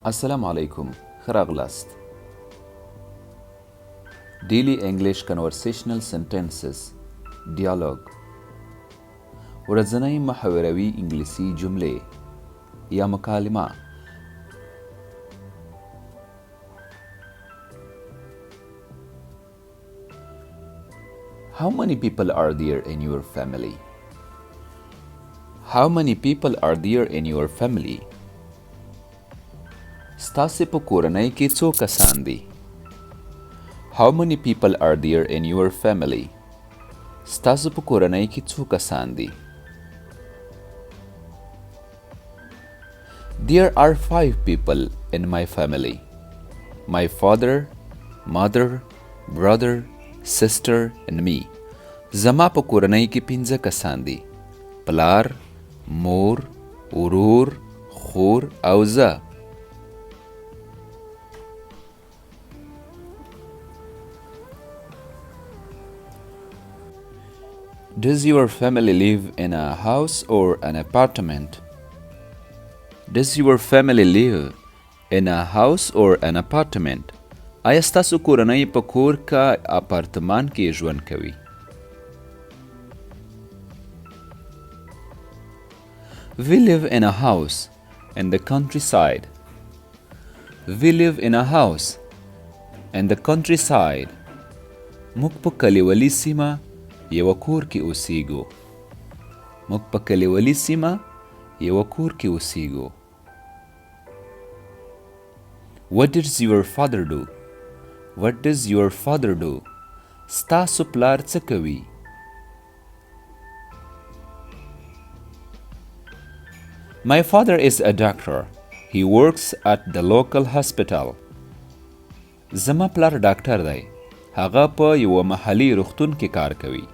السلام علیکم ښه راغلاست. Daily English Conversational Sentences Dialogue ورځنۍ محاروي انګلیسي جملې یا مکالمه. How many people are there in your family? How many people are there in your family? ستاسې په کورنۍ کې څو کسان دي؟ How many people are there in your family? ستاسو په کورنۍ کې څو کسان دي؟ There are 5 people in my family. My father, mother, brother, sister and me. زما په کورنۍ کې 5 کسان دي. پلار، مور، ورور، خور او زه. Does your family live in a house or an apartment? Does your family live in a house or an apartment? آیا ستاسو کورنۍ په کور کا اپارتمان کې ژوند کوي؟ We live in a house in the countryside. We live in a house in the countryside. موږ په کلیوالي سیمه یو کور کې اوسېږو. موږ په کلیوالي سیمه یو کور کې اوسېږو. What does your father do? What does your father do? ستاسو پلار څه کوي؟ My father is a doctor. He works at the local hospital. زما پلار ډاکټر دی. هغه په یو محلي روغتون کې کار کوي.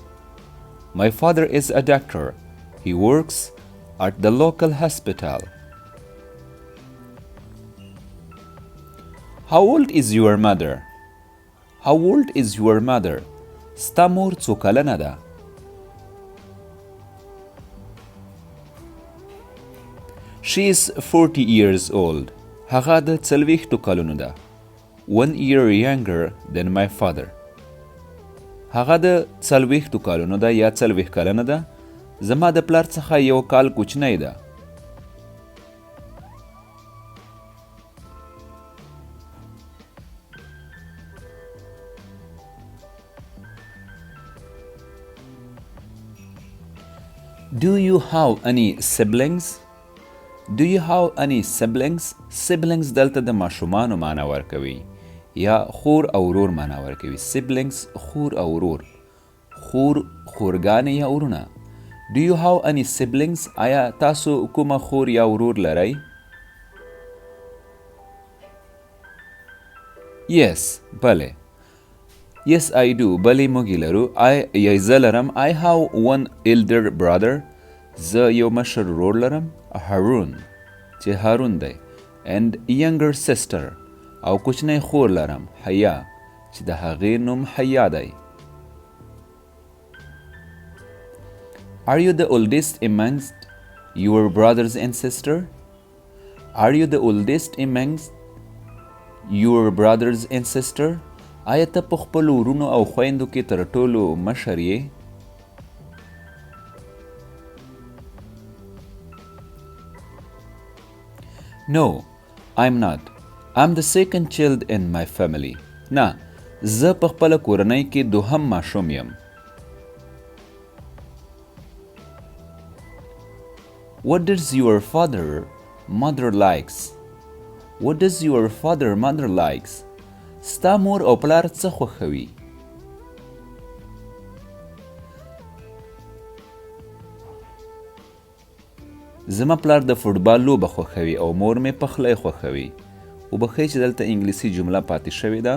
My father is a doctor. He works at the local hospital. How old is your mother? How old is your mother? ستا مور څو کلنه ده؟ She is 40 years old. هغه د 40 کلونو ده. 1 year younger than my father. هغه د 40 کلونو ده یا 40 کلنه ده. زما د پلار څخه یو کال کوچنی ده. Do you have any siblings? Do you have any siblings? Siblings دلته د ماشومانو معنی ورکوي یا خور او ورور معنی ورکوي. Siblings خور او ورور. خورګانې یا ورونه. Do you have any siblings? آیا تاسو کومه خور یا ورور لرئ؟ Yes, بله. Yes, I do. بلې موږ لرو. زه لرم. I have one elder brother. زه یو مشر ورور لرم. هارون چې هارون دی. And younger sister. او کوچنی خور لرم. حیا چې د هغې نوم حیا دی. Are you the oldest amongst your brothers and sister? Are you the oldest amongst your brothers and sister? آیا ته په خپلو ورونو او خویندو کې تر ټولو مشر یې؟ No, I'm not. I'm the second child in my family. نه، زه په خپله کورنۍ کې دوهم ماشوم یم. What does your father, mother likes? What does your father, mother likes? ستا مور او پلار څه خوښوي؟ زما پلار د فوټبال لوبه خوښوي او مور مې پخلی خوښوي. وبښئ چې دلته انګلیسي جمله پاتې شوې ده.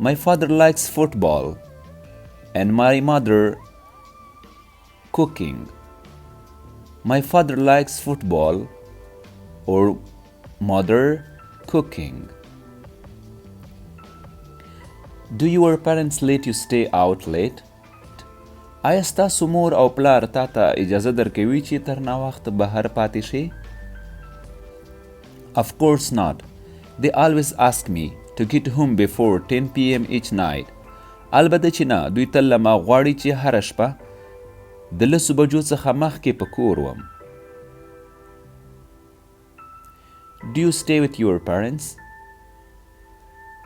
My father likes football and my mother cooking. My father likes football or mother cooking. Do your parents let you stay out late? آیا ستاسو مور او پلار تا ته اجازه درکوي چې تر ناوخته بهر پاتې شي؟ Of course not. They always ask me to get home before 10 p.m. each night. البته چې نه، دوی تل له ما غواړي چې هره شپه د 10 بجو څخه مخکې په کور وم. Do you stay with your parents?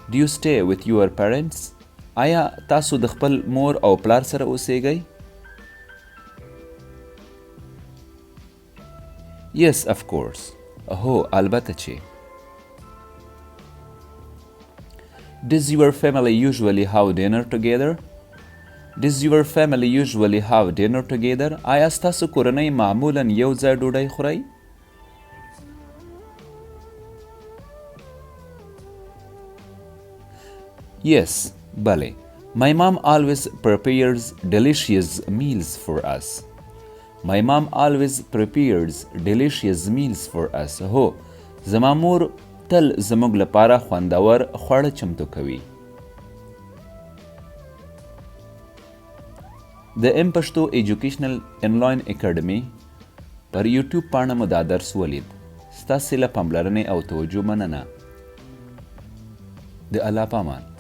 Do you stay with your parents? آیا تاسو د خپل مور او پلار سره اوسیږئ؟ Yes, of course. هو، البته چې. Does your family usually have dinner together? Does your family usually have dinner together? آیا ستاسو کورنۍ معمولاً یو ځای ډوډۍ خورئ؟ Yes, بله. My mom always prepares delicious meals for us. My mom always prepares delicious meals for us. هو، زما مور تل زموږ لپاره خوندور خواړه چمتو کوي. د ام پښتو ایجوکیشنل انلاین اکیډمي پر یوټیوب پاڼه مو دا درس ولید. ستاسې له پاملرنې او توجه مننه. د الله پامان.